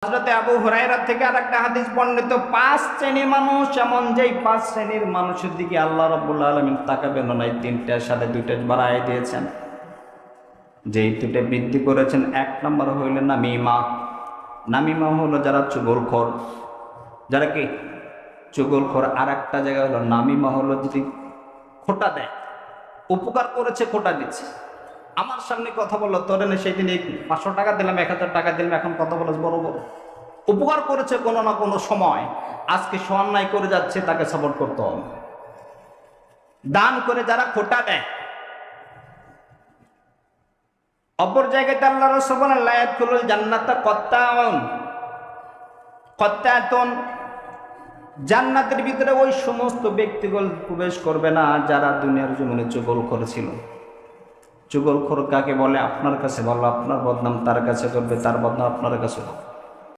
হযরতে আবু হুরায়রা থেকে আরেকটা হাদিস বর্ণিত, 5 শ্রেণীর মানুষ এমন, যেই 5 শ্রেণীর মানুষের দিকে আল্লাহ রাব্বুল আলামিন তাকাবেন না। 3টার সাথে 2টা বাড়ায় দিয়েছেন, যেই 2টা বৃদ্ধি করেছেন। 1 নম্বর হইল নামিমা। নামিমা হলো যারা চুগলখোর, যারা কি চুগলখোর। আর একটা জায়গা হলো নামিমা হলো যদি খোটা দেয়, উপকার করেছে খোটা দিচ্ছে। আমার সামনে কথা বললো, তোর এনে সেই দিন 500 টাকা দিলাম, 1000 টাকা দিলাম, এখন কথা বলো বড় বড়। উপকার করেছে কোনো না কোনো সময়, আজকে সে অন্যায় করে যাচ্ছে, তাকে সাপোর্ট করতে হবে। দান করে যারা খোটা দেয়। অপর জায়গাতে আল্লাহ রাসূল বলেন, লা ইয়াদখুলুল জান্নাতা কত্তাতুন, জান্নাতের ভিতরে ওই সমস্ত ব্যক্তিগুলো প্রবেশ করবে না যারা দুনিয়ার জীবনে চুগল করেছিল। চুগলখোর কাকে বলে? আপনার কাছে বললো, আপনার বদনাম তার কাছে করবে, তার বদনাম আপনার কাছে করবে।